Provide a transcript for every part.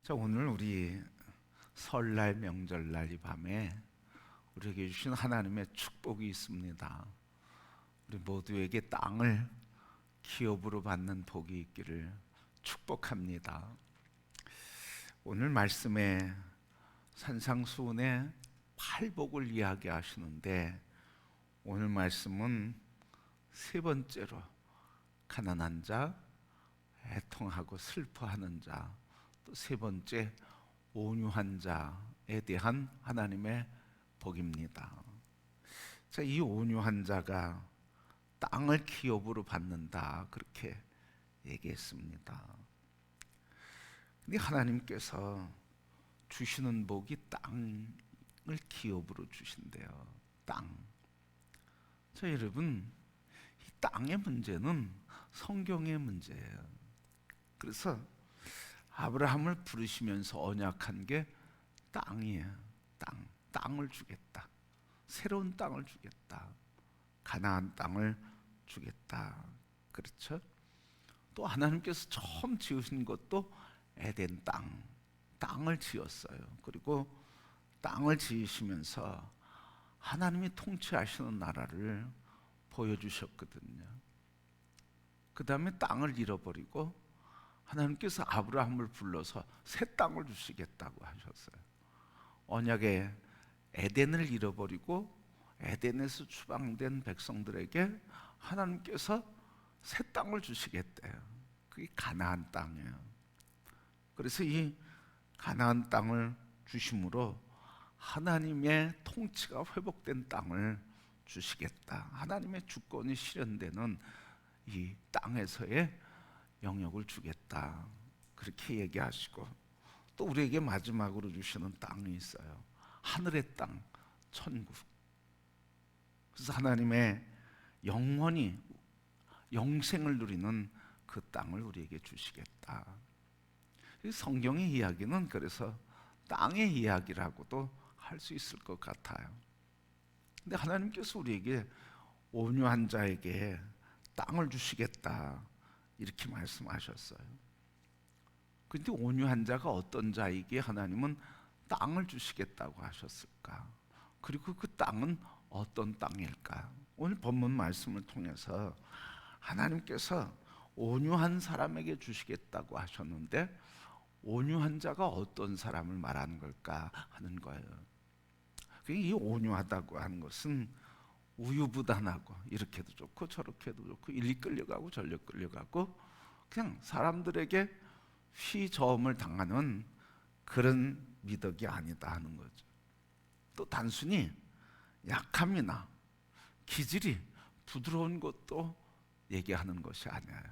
자, 오늘 우리 설날 명절날 이 밤에 우리에게 주신 하나님의 축복이 있습니다. 우리 모두에게 땅을 기업으로 받는 복이 있기를 축복합니다. 오늘 말씀에 산상수훈의 팔복을 이야기하시는데, 오늘 말씀은 세 번째로 가난한 자, 애통하고 슬퍼하는 자, 또 세 번째 온유한 자에 대한 하나님의 복입니다. 자, 이 온유한 자가 땅을 기업으로 받는다, 그렇게 얘기했습니다. 근데 하나님께서 주시는 복이 땅을 기업으로 주신대요. 땅. 자, 여러분, 이 땅의 문제는 성경의 문제예요. 그래서 아브라함을 부르시면서 언약한 게 땅이에요. 땅을 주겠다. 새로운 땅을 주겠다. 가나안 땅을 주겠다. 그렇죠? 또 하나님께서 처음 지으신 것도 에덴 땅을 지었어요. 그리고 땅을 지으시면서 하나님이 통치하시는 나라를 보여주셨거든요. 그 다음에 땅을 잃어버리고 하나님께서 아브라함을 불러서 새 땅을 주시겠다고 하셨어요. 언약의 에덴을 잃어버리고 에덴에서 추방된 백성들에게 하나님께서 새 땅을 주시겠대요. 그게 가나안 땅이에요. 그래서 이 가나안 땅을 주심으로 하나님의 통치가 회복된 땅을 주시겠다. 하나님의 주권이 실현되는 이 땅에서의 영역을 주겠다, 그렇게 얘기하시고, 또 우리에게 마지막으로 주시는 땅이 있어요. 하늘의 땅, 천국. 그래서 하나님의 영원히 영생을 누리는 그 땅을 우리에게 주시겠다. 성경의 이야기는 그래서 땅의 이야기라고도 할 수 있을 것 같아요. 근데 하나님께서 우리에게 온유한 자에게 땅을 주시겠다, 이렇게 말씀하셨어요. 그런데 온유한 자가 어떤 자에게 하나님은 땅을 주시겠다고 하셨을까? 그리고 그 땅은 어떤 땅일까? 오늘 본문 말씀을 통해서 하나님께서 온유한 사람에게 주시겠다고 하셨는데, 온유한 자가 어떤 사람을 말하는 걸까 하는 거예요. 이 온유하다고 하는 것은 우유부단하고, 이렇게도 좋고 저렇게도 좋고, 일리 끌려가고 절리 끌려가고, 그냥 사람들에게 휘저음을 당하는 그런 미덕이 아니다 하는 거죠. 또 단순히 약함이나 기질이 부드러운 것도 얘기하는 것이 아니에요.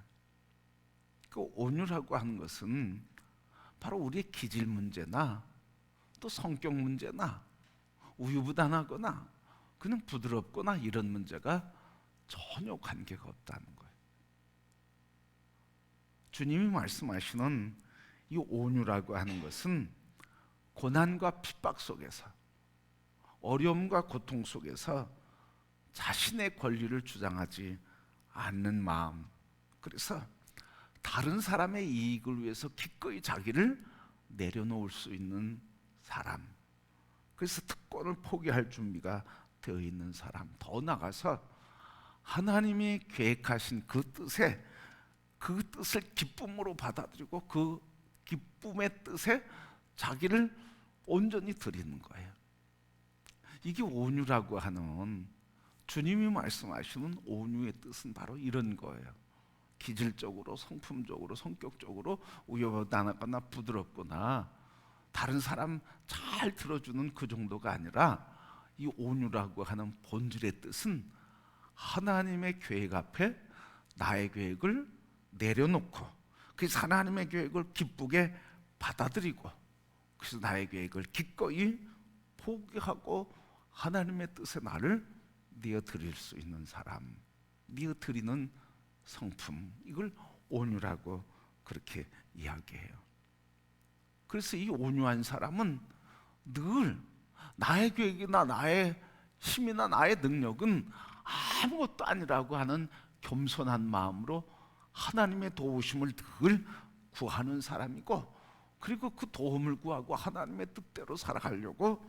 그 온유라고 하는 것은 바로 우리의 기질 문제나 또 성격 문제나 우유부단하거나 그냥 부드럽거나 이런 문제가 전혀 관계가 없다는 거예요. 주님이 말씀하시는 이 온유라고 하는 것은 고난과 핍박 속에서, 어려움과 고통 속에서 자신의 권리를 주장하지 않는 마음, 그래서 다른 사람의 이익을 위해서 기꺼이 자기를 내려놓을 수 있는 사람, 그래서 특권을 포기할 준비가 되어 있는 사람, 더 나아가서 하나님이 계획하신 그 뜻을 기쁨으로 받아들이고 그 기쁨의 뜻에 자기를 온전히 드리는 거예요. 이게 온유라고 하는, 주님이 말씀하시는 온유의 뜻은 바로 이런 거예요. 기질적으로, 성품적으로, 성격적으로 우유부단하거나 부드럽거나 다른 사람 잘 들어주는 그 정도가 아니라, 이 온유라고 하는 본질의 뜻은 하나님의 계획 앞에 나의 계획을 내려놓고, 그래서 하나님의 계획을 기쁘게 받아들이고, 그래서 나의 계획을 기꺼이 포기하고 하나님의 뜻에 나를 내어드릴 수 있는 사람, 내어드리는 성품, 이걸 온유라고 그렇게 이야기해요. 그래서 이 온유한 사람은 늘 나의 계획이나 나의 힘이나 나의 능력은 아무것도 아니라고 하는 겸손한 마음으로 하나님의 도우심을 늘 구하는 사람이고, 그리고 그 도움을 구하고 하나님의 뜻대로 살아가려고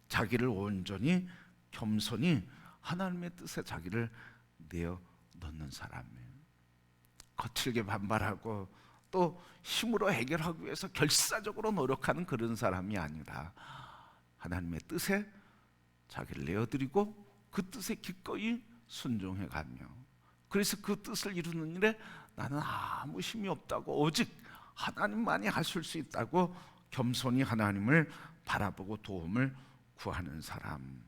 자기를 온전히 겸손히 하나님의 뜻에 자기를 내어 넣는 사람이에요. 거칠게 반발하고 또 힘으로 해결하기 위해서 결사적으로 노력하는 그런 사람이 아니라 하나님의 뜻에 자기를 내어드리고 그 뜻에 기꺼이 순종해가며, 그래서 그 뜻을 이루는 일에 나는 아무 힘이 없다고, 오직 하나님만이 하실 수 있다고 겸손히 하나님을 바라보고 도움을 구하는 사람,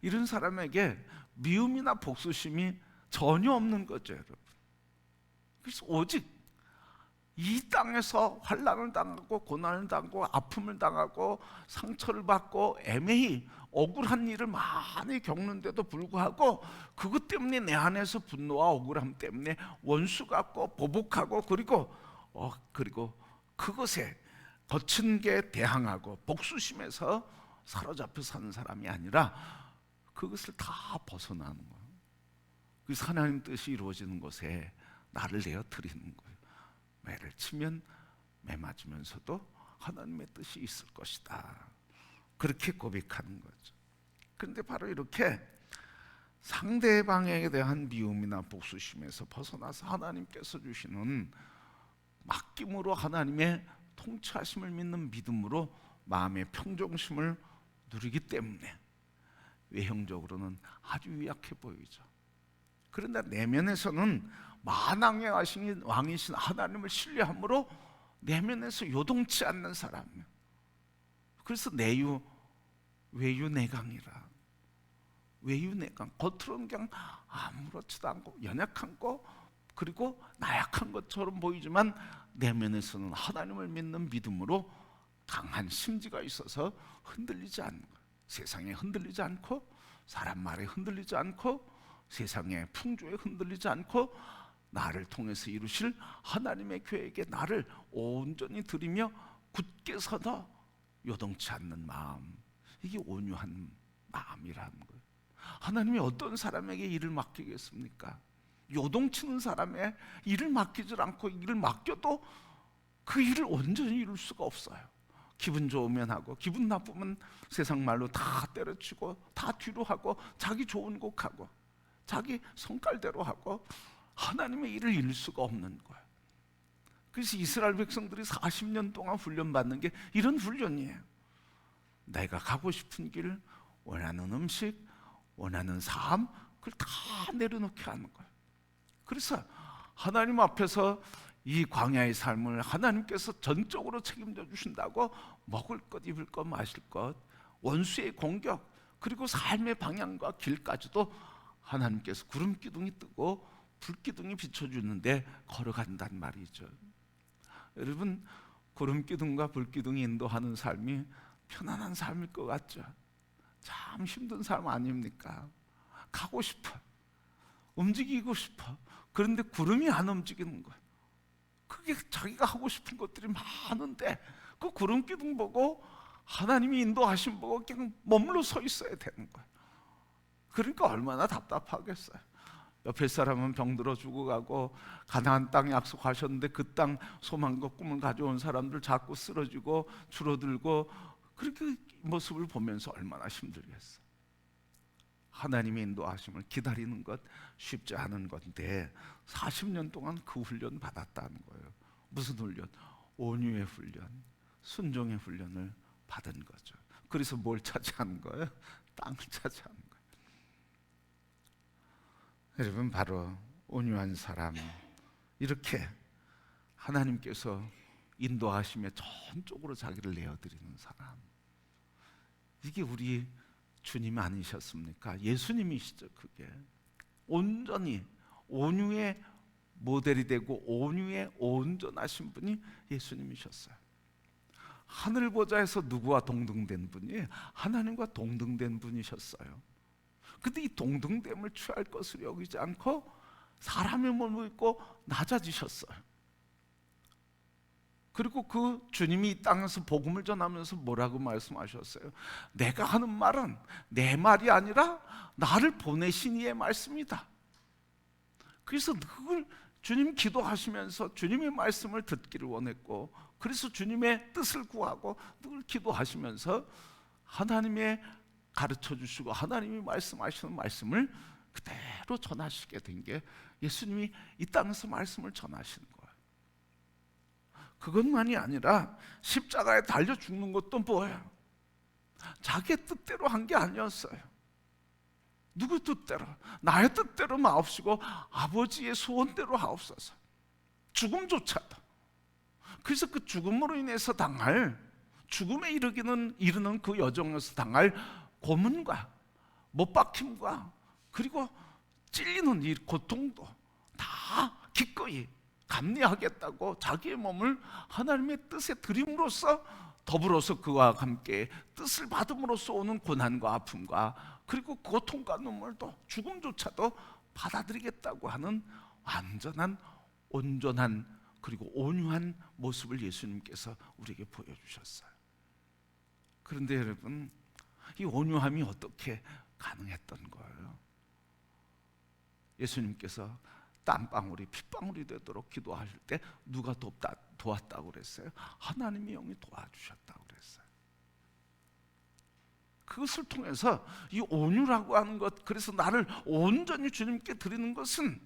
이런 사람에게 미움이나 복수심이 전혀 없는 거죠, 여러분. 그래서 오직 이 땅에서 환난을 당하고 고난을 당하고 아픔을 당하고 상처를 받고 애매히 억울한 일을 많이 겪는데도 불구하고 그것 때문에 내 안에서 분노와 억울함 때문에 원수 같고 보복하고 그리고 그것에 거친 게 대항하고 복수심에서 사로잡혀 사는 사람이 아니라 그것을 다 벗어나는 거예요. 그래서 하나님 뜻이 이루어지는 곳에 나를 내어 드리는 거예요. 매를 치면 매 맞으면서도 하나님의 뜻이 있을 것이다, 그렇게 고백하는 거죠. 그런데 바로 이렇게 상대방에 대한 미움이나 복수심에서 벗어나서 하나님께서 주시는 맡김으로 하나님의 통치하심을 믿는 믿음으로 마음의 평정심을 누리기 때문에 외형적으로는 아주 유약해 보이죠. 그런데 내면에서는 만왕의 왕이신 하나님을 신뢰함으로 내면에서 요동치 않는 사람이에요. 그래서 내유 외유내강이라. 외유내강, 겉으로는 그냥 아무렇지도 않고 연약한 거 그리고 나약한 것처럼 보이지만 내면에서는 하나님을 믿는 믿음으로 강한 심지가 있어서 흔들리지 않는 거예요. 세상에 흔들리지 않고 사람 말에 흔들리지 않고 세상의 풍조에 흔들리지 않고 나를 통해서 이루실 하나님의 계획에 나를 온전히 드리며 굳게 서서 요동치 않는 마음, 이게 온유한 마음이라는 거예요. 하나님이 어떤 사람에게 일을 맡기겠습니까? 요동치는 사람의 일을 맡기질 않고, 일을 맡겨도 그 일을 온전히 이룰 수가 없어요. 기분 좋으면 하고 기분 나쁘면 세상 말로 다 때려치고 다 뒤로 하고 자기 좋은 곡 하고 자기 성깔대로 하고 하나님의 일을 이룰 수가 없는 거예요. 그래서 이스라엘 백성들이 40년 동안 훈련받는 게 이런 훈련이에요. 내가 가고 싶은 길, 원하는 음식, 원하는 삶, 그걸 다 내려놓게 하는 거예요. 그래서 하나님 앞에서 이 광야의 삶을 하나님께서 전적으로 책임져 주신다고 먹을 것, 입을 것, 마실 것, 원수의 공격, 그리고 삶의 방향과 길까지도 하나님께서 구름 기둥이 뜨고 불 기둥이 비춰주는데 걸어간단 말이죠. 여러분, 구름 기둥과 불 기둥이 인도하는 삶이 편안한 삶일 것 같죠? 참 힘든 삶 아닙니까? 가고 싶어, 움직이고 싶어. 그런데 구름이 안 움직이는 거예요. 그게 자기가 하고 싶은 것들이 많은데 그 구름 기둥 보고 하나님이 인도하심 보고 그냥 머물러 서 있어야 되는 거예요. 그러니까 얼마나 답답하겠어요. 옆에 사람은 병들어 죽어가고 가나안 땅 약속하셨는데 그 땅 소망과 꿈을 가져온 사람들 자꾸 쓰러지고 줄어들고, 그렇게 모습을 보면서 얼마나 힘들겠어. 하나님의 인도하심을 기다리는 것 쉽지 않은 건데 40년 동안 그 훈련 받았다는 거예요. 무슨 훈련? 온유의 훈련, 순종의 훈련을 받은 거죠. 그래서 뭘 차지하는 거예요? 땅을 차지하는 거예요. 여러분, 바로 온유한 사람, 이렇게 하나님께서 인도하심에 전적으로 자기를 내어드리는 사람, 이게 우리 주님 아니셨습니까? 예수님이시죠. 그게 온전히 온유의 모델이 되고 온유의 온전하신 분이 예수님이셨어요. 하늘 보좌에서 누구와 동등된 분이? 하나님과 동등된 분이셨어요. 근데 이 동등됨을 취할 것을 여기지 않고 사람의 몸을 입고 낮아지셨어요. 그리고 그 주님이 이 땅에서 복음을 전하면서 뭐라고 말씀하셨어요? 내가 하는 말은 내 말이 아니라 나를 보내신 이의 말씀이다. 그래서 그걸 주님 기도하시면서 주님의 말씀을 듣기를 원했고, 그래서 주님의 뜻을 구하고 늘 기도하시면서 하나님의 가르쳐 주시고 하나님이 말씀하시는 말씀을 그대로 전하시게 된 게 예수님이 이 땅에서 말씀을 전하시는 거예요. 그것만이 아니라 십자가에 달려 죽는 것도 뭐예요? 자기의 뜻대로 한 게 아니었어요. 누구 뜻대로? 나의 뜻대로 마옵시고 아버지의 소원대로 하옵소서. 죽음조차도. 그래서 그 죽음으로 인해서 당할, 죽음에 이르는 그 여정에서 당할 고문과 못 박힘과 그리고 찔리는 이 고통도 다 기꺼이 감내하겠다고 자기의 몸을 하나님의 뜻에 드림으로써, 더불어서 그와 함께 뜻을 받음으로써 오는 고난과 아픔과 그리고 고통과 눈물도, 죽음조차도 받아들이겠다고 하는 완전한, 온전한 그리고 온유한 모습을 예수님께서 우리에게 보여주셨어요. 그런데 여러분, 이 온유함이 어떻게 가능했던 거예요? 예수님께서 땀방울이 핏방울이 되도록 기도하실 때 누가 도왔다고 그랬어요? 하나님의 영이 도와주셨다고 그랬어요. 그것을 통해서 이 온유라고 하는 것, 그래서 나를 온전히 주님께 드리는 것은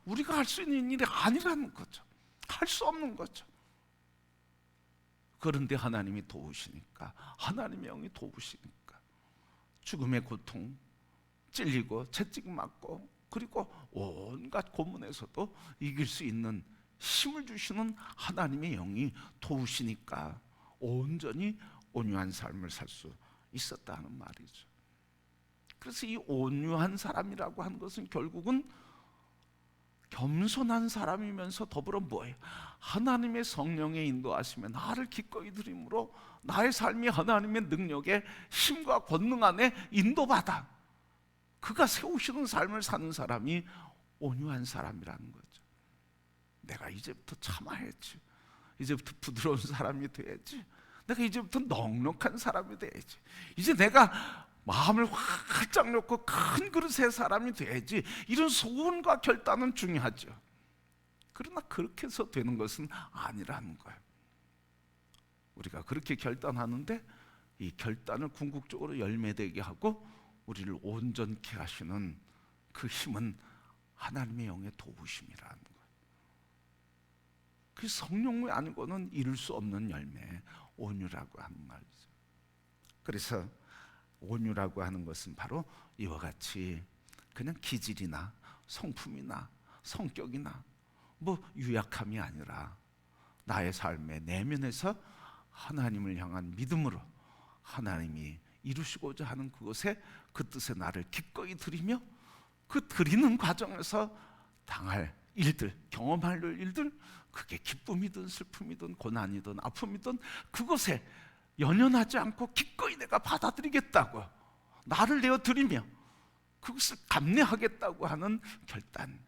우리가 할 수 있는 일이 아니라는 거죠. 할 수 없는 거죠. 그런데 하나님이 도우시니까, 하나님의 영이 도우시니까 죽음의 고통, 찔리고 채찍 맞고 그리고 온갖 고문에서도 이길 수 있는 힘을 주시는 하나님의 영이 도우시니까 온전히 온유한 삶을 살 수 있었다는 말이죠. 그래서 이 온유한 사람이라고 하는 것은 결국은 겸손한 사람이면서 더불어 뭐예요? 하나님의 성령의 인도하심에 나를 기꺼이 드림으로 나의 삶이 하나님의 능력의 힘과 권능 안에 인도받아 그가 세우시는 삶을 사는 사람이 온유한 사람이라는 거죠. 내가 이제부터 참아야지, 이제부터 부드러운 사람이 돼야지, 내가 이제부터 넉넉한 사람이 돼야지, 이제 내가 마음을 활짝 놓고 큰 그릇의 사람이 돼야지, 이런 소원과 결단은 중요하죠. 그러나 그렇게 해서 되는 것은 아니라는 거예요. 우리가 그렇게 결단하는데 이 결단을 궁극적으로 열매되게 하고 우리를 온전케 하시는 그 힘은 하나님의 영의 도우심이라는 거예요. 그 성령이 아니고는 이룰 수 없는 열매, 온유라고 하는 말이죠. 그래서 온유라고 하는 것은 바로 이와 같이 그냥 기질이나 성품이나 성격이나 뭐 유약함이 아니라 나의 삶의 내면에서 하나님을 향한 믿음으로 하나님이 이루시고자 하는 그것에 그 뜻에 나를 기꺼이 드리며 그 드리는 과정에서 당할 일들, 경험할 일들, 그게 기쁨이든 슬픔이든 고난이든 아픔이든 그것에 연연하지 않고 기꺼이 내가 받아들이겠다고 나를 내어 드리며 그것을 감내하겠다고 하는 결단,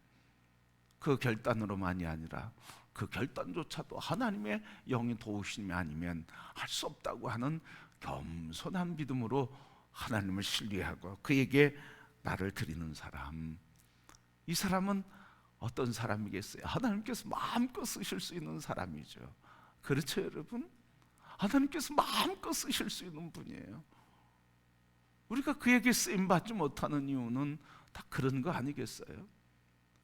그 결단으로만이 아니라 그 결단조차도 하나님의 영이 도우심이 아니면 할 수 없다고 하는 겸손한 믿음으로 하나님을 신뢰하고 그에게 나를 드리는 사람, 이 사람은 어떤 사람이겠어요? 하나님께서 마음껏 쓰실 수 있는 사람이죠. 그렇죠 여러분? 하나님께서 마음껏 쓰실 수 있는 분이에요. 우리가 그에게 쓰임받지 못하는 이유는 다 그런 거 아니겠어요?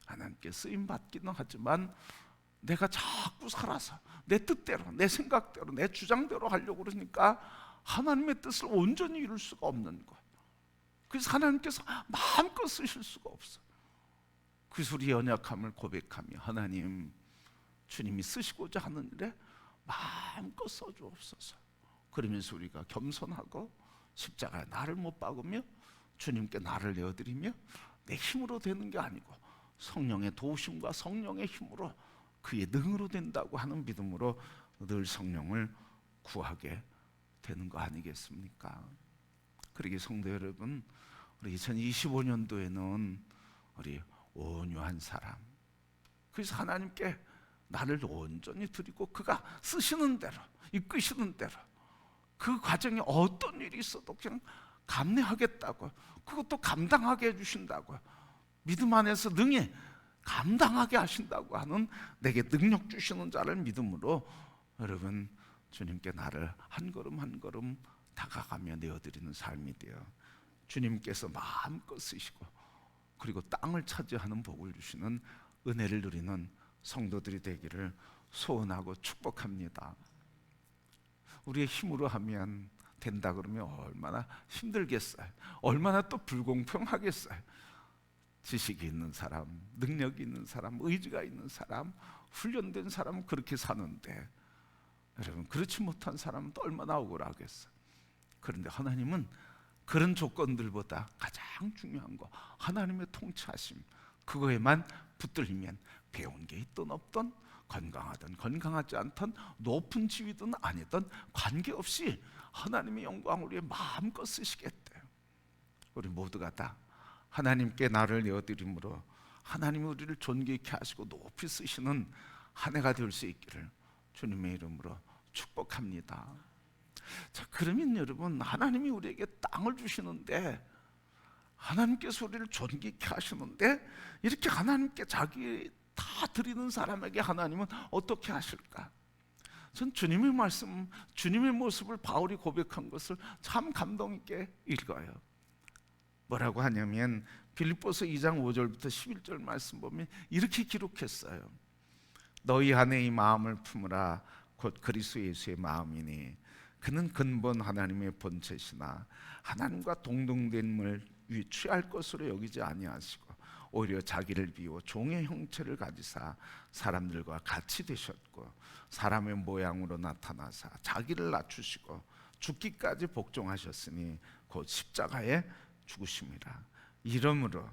하나님께 쓰임받기는 하지만 내가 자꾸 살아서 내 뜻대로, 내 생각대로, 내 주장대로 하려고 그러니까 하나님의 뜻을 온전히 이룰 수가 없는 거예요. 그래서 하나님께서 마음껏 쓰실 수가 없어요. 그래서 우리 연약함을 고백하며 하나님, 주님이 쓰시고자 하는 일에 마음껏 써주옵소서. 그러면서 우리가 겸손하고 십자가에 나를 못 박으며 주님께 나를 내어드리며 내 힘으로 되는 게 아니고 성령의 도우심과 성령의 힘으로 그의 능으로 된다고 하는 믿음으로 늘 성령을 구하게 되는 거 아니겠습니까? 그러기 성도 여러분, 우리 2025년도에는 우리 온유한 사람, 그래서 하나님께 나를 온전히 드리고 그가 쓰시는 대로, 이끄시는 대로 그 과정에 어떤 일이 있어도 그냥 감내하겠다고, 그것도 감당하게 해주신다고 믿음 안에서 능히 감당하게 하신다고 하는 내게 능력 주시는 자를 믿음으로 여러분 주님께 나를 한 걸음 한 걸음 다가가며 내어드리는 삶이 되어 주님께서 마음껏 쓰시고 그리고 땅을 차지하는 복을 주시는 은혜를 누리는 성도들이 되기를 소원하고 축복합니다. 우리의 힘으로 하면 된다 그러면 얼마나 힘들겠어요. 얼마나 또 불공평하겠어요. 지식이 있는 사람, 능력이 있는 사람, 의지가 있는 사람, 훈련된 사람은 그렇게 사는데 여러분 그렇지 못한 사람은 또 얼마나 억울하겠어요. 그런데 하나님은 그런 조건들보다 가장 중요한 거 하나님의 통치하심, 그거에만 붙들리면 배운 게 있든 없든 건강하든 건강하지 않든 높은 지위든 아니든 관계없이 하나님의 영광을 위해 마음껏 쓰시겠대요. 우리 모두가 다 하나님께 나를 내어드림으로 하나님이 우리를 존귀케 하시고 높이 쓰시는 한 해가 될 수 있기를 주님의 이름으로 축복합니다. 자, 그러면 여러분 하나님이 우리에게 땅을 주시는데 하나님께서 우리를 존귀케 하시는데 이렇게 하나님께 자기 다 드리는 사람에게 하나님은 어떻게 하실까? 전 주님의 말씀, 주님의 모습을 바울이 고백한 것을 참 감동 있게 읽어요. 뭐라고 하냐면 빌립보서 2장 5절부터 11절 말씀 보면 이렇게 기록했어요. 너희 안에 이 마음을 품으라 곧 그리스도 예수의 마음이니 그는 근본 하나님의 본체시나 하나님과 동등됨을 취할 것으로 여기지 아니하시고 오히려 자기를 비워 종의 형체를 가지사 사람들과 같이 되셨고 사람의 모양으로 나타나사 자기를 낮추시고 죽기까지 복종하셨으니 곧 십자가에 죽으심이라. 이러므로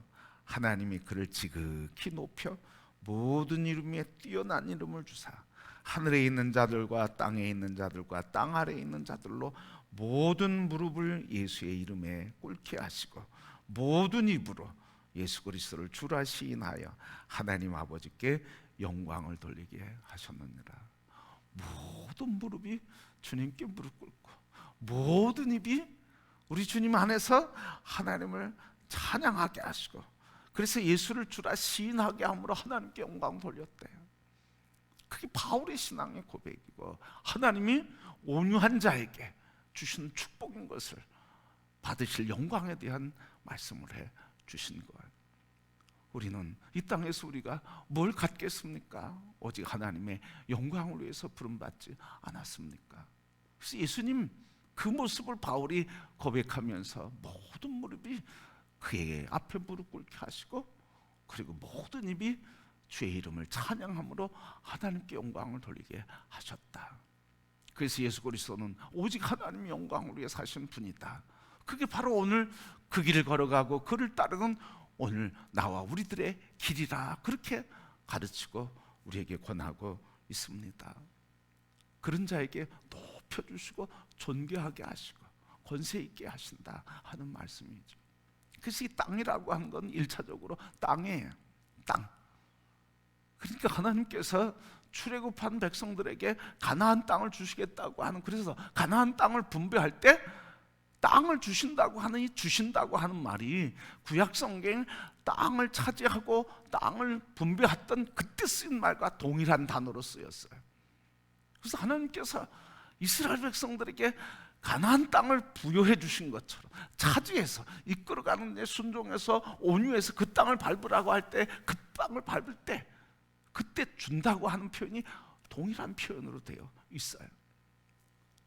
하나님이 그를 지극히 높여 모든 이름에 뛰어난 이름을 주사 하늘에 있는 자들과 땅에 있는 자들과 땅 아래에 있는 자들로 모든 무릎을 예수의 이름에 꿇게 하시고 모든 입으로 예수 그리스도를 주라 시인하여 하나님 아버지께 영광을 돌리게 하셨느니라. 모든 무릎이 주님께 무릎 꿇고 모든 입이 우리 주님 안에서 하나님을 찬양하게 하시고 그래서 예수를 주라 시인하게 함으로 하나님께 영광 돌렸대요. 그게 바울의 신앙의 고백이고 하나님이 온유한 자에게 주신 축복인 것을 받으실 영광에 대한 말씀을 해 주신 거예요. 우리는 이 땅에서 우리가 뭘 갖겠습니까? 오직 하나님의 영광을 위해서 부름받지 않았습니까? 그래서 예수님 그 모습을 바울이 고백하면서 모든 무릎이 그의 앞에 무릎 꿇게 하시고 그리고 모든 입이 주의 이름을 찬양함으로 하나님께 영광을 돌리게 하셨다. 그래서 예수 그리스도는 오직 하나님의 영광을 위해 사신 분이다. 그게 바로 오늘 그 길을 걸어가고 그를 따르는 오늘 나와 우리들의 길이라 그렇게 가르치고 우리에게 권하고 있습니다. 그런 자에게 높여주시고 존귀하게 하시고 권세 있게 하신다 하는 말씀이죠. 그래서 이 땅이라고 하는 건 1차적으로 땅이에요. 땅. 그러니까 하나님께서 출애굽한 백성들에게 가나안 땅을 주시겠다고 하는, 그래서 가나안 땅을 분배할 때 땅을 주신다고 하는 이 주신다고 하는 말이 구약 성경 땅을 차지하고 땅을 분배했던 그때 쓰인 말과 동일한 단어로 쓰였어요. 그래서 하나님께서 이스라엘 백성들에게 가나안 땅을 부여해 주신 것처럼 차지해서 이끌어가는 데 순종해서 온유해서 그 땅을 밟으라고 할 때 그 땅을 밟을 때 그때 준다고 하는 표현이 동일한 표현으로 되어 있어요.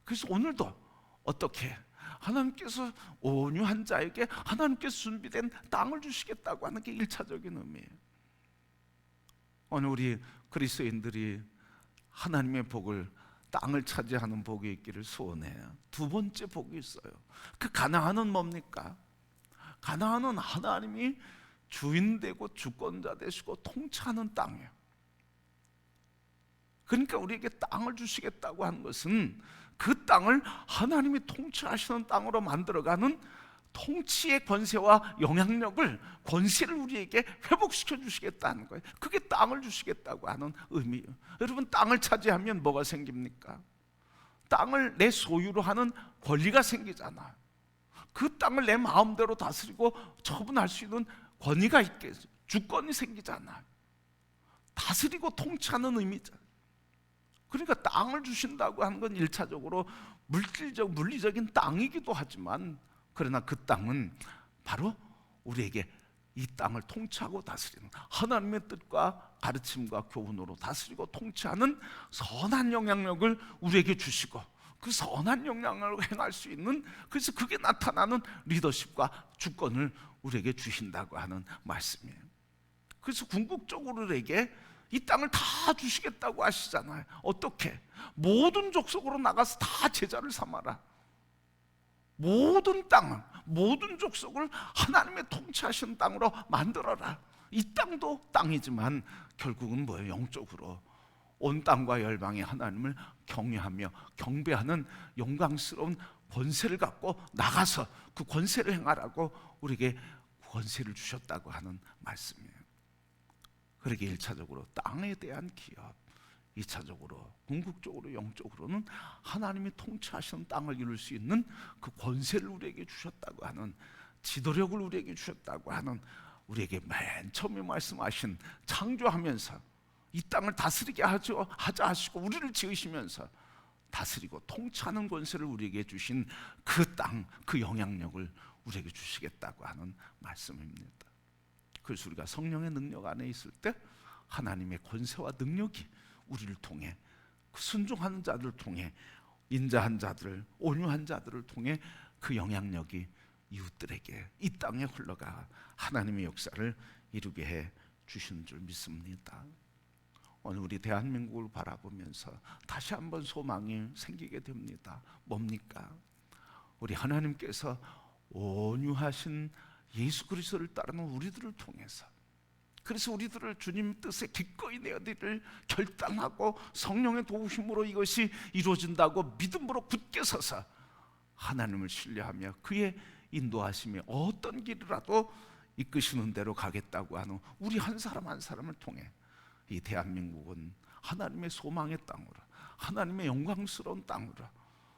그래서 오늘도 어떻게 하나님께서 온유한 자에게 하나님께서 준비된 땅을 주시겠다고 하는 게 1차적인 의미예요. 오늘 우리 그리스도인들이 하나님의 복을, 땅을 차지하는 복이 있기를 소원해요. 두 번째 복이 있어요. 그 가나안은 뭡니까? 가나안은 하나님이 주인 되고 주권자 되시고 통치하는 땅이에요. 그러니까 우리에게 땅을 주시겠다고 하는 것은 그 땅을 하나님이 통치하시는 땅으로 만들어가는 통치의 권세와 영향력을, 권세를 우리에게 회복시켜 주시겠다는 거예요. 그게 땅을 주시겠다고 하는 의미예요. 여러분, 땅을 차지하면 뭐가 생깁니까? 땅을 내 소유로 하는 권리가 생기잖아요. 그 땅을 내 마음대로 다스리고 처분할 수 있는 권위가 있겠죠. 주권이 생기잖아요. 다스리고 통치하는 의미죠. 그러니까 땅을 주신다고 하는 건 1차적으로 물질적, 물리적인 땅이기도 하지만, 그러나 그 땅은 바로 우리에게 이 땅을 통치하고 다스리는 하나님의 뜻과 가르침과 교훈으로 다스리고 통치하는 선한 영향력을 우리에게 주시고, 그 선한 영향력을 행할 수 있는, 그래서 그게 나타나는 리더십과 주권을 우리에게 주신다고 하는 말씀이에요. 그래서 궁극적으로 우리에게 이 땅을 다 주시겠다고 하시잖아요. 어떻게? 모든 족속으로 나가서 다 제자를 삼아라. 모든 땅을, 모든 족속을 하나님의 통치하시는 땅으로 만들어라. 이 땅도 땅이지만 결국은 뭐예요? 영적으로 온 땅과 열방이 하나님을 경외하며 경배하는 영광스러운 권세를 갖고 나가서 그 권세를 행하라고 우리에게 권세를 주셨다고 하는 말씀이에요. 그러게 1차적으로 땅에 대한 기업, 2차적으로 궁극적으로 영적으로는 하나님이 통치하시는 땅을 이룰 수 있는 그 권세를 우리에게 주셨다고 하는, 지도력을 우리에게 주셨다고 하는, 우리에게 맨 처음에 말씀하신 창조하면서 이 땅을 다스리게 하자 하시고 우리를 지으시면서 다스리고 통치하는 권세를 우리에게 주신 그 땅, 그 영향력을 우리에게 주시겠다고 하는 말씀입니다. 그래서 우리가 성령의 능력 안에 있을 때 하나님의 권세와 능력이 우리를 통해, 그 순종하는 자들을 통해, 인자한 자들, 온유한 자들을 통해 그 영향력이 이웃들에게 이 땅에 흘러가 하나님의 역사를 이루게 해 주시는 줄 믿습니다. 오늘 우리 대한민국을 바라보면서 다시 한번 소망이 생기게 됩니다. 뭡니까? 우리 하나님께서 온유하신 예수 그리스도를 따르는 우리들을 통해서, 그래서 우리들을 주님 뜻에 기꺼이 내어드릴 결단하고 성령의 도우심으로 이것이 이루어진다고 믿음으로 굳게 서서 하나님을 신뢰하며 그의 인도하심에 어떤 길이라도 이끄시는 대로 가겠다고 하는 우리 한 사람 한 사람을 통해 이 대한민국은 하나님의 소망의 땅으로, 하나님의 영광스러운 땅으로,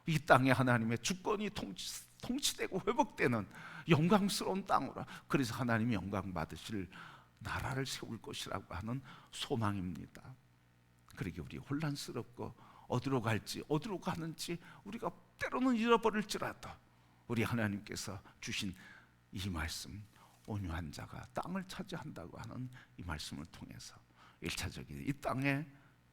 이 땅에 하나님의 주권이 통치되고 회복되는 영광스러운 땅으로, 그래서 하나님이 영광 받으실 나라를 세울 것이라고 하는 소망입니다. 그러기에 우리 혼란스럽고 어디로 갈지 어디로 가는지 우리가 때로는 잃어버릴지라도 우리 하나님께서 주신 이 말씀, 온유한 자가 땅을 차지한다고 하는 이 말씀을 통해서 1차적인 이 땅의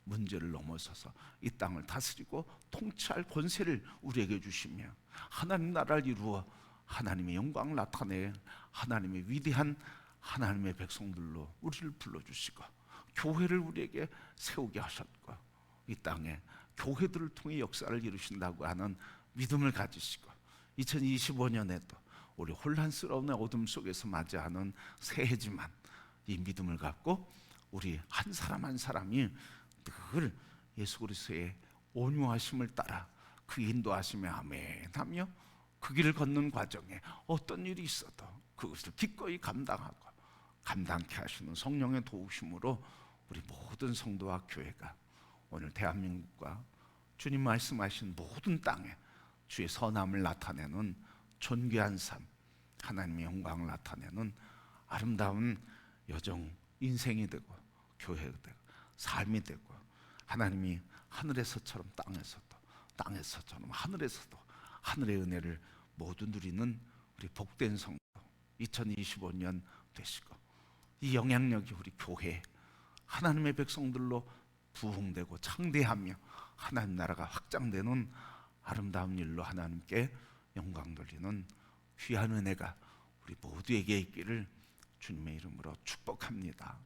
문제를 넘어서서 이 땅을 다스리고 통치할 권세를 우리에게 주시며 하나님 나라를 이루어 하나님의 영광을 나타내 하나님의 위대한 하나님의 백성들로 우리를 불러주시고 교회를 우리에게 세우게 하셨고 이 땅에 교회들을 통해 역사를 이루신다고 하는 믿음을 가지시고 2025년에도 우리 혼란스러운 어둠 속에서 맞이하는 새해지만 이 믿음을 갖고 우리 한 사람 한 사람이 늘 예수 그리스도의 온유하심을 따라 그 인도하심에 아멘하며 그 길을 걷는 과정에 어떤 일이 있어도 그것을 기꺼이 감당케 하시는 성령의 도우심으로 우리 모든 성도와 교회가 오늘 대한민국과 주님 말씀하신 모든 땅에 주의 선함을 나타내는 존귀한 삶, 하나님의 영광을 나타내는 아름다운 여정, 인생이 되고 교회가 되고 삶이 되고 하나님이 하늘에서처럼 땅에서도 땅에서처럼 하늘에서도 하늘의 은혜를 모두 누리는 우리 복된 성도 2025년 되시고 이 영향력이 우리 교회 하나님의 백성들로 부흥되고 창대하며 하나님 나라가 확장되는 아름다운 일로 하나님께 영광 돌리는 귀한 은혜가 우리 모두에게 있기를 주님의 이름으로 축복합니다.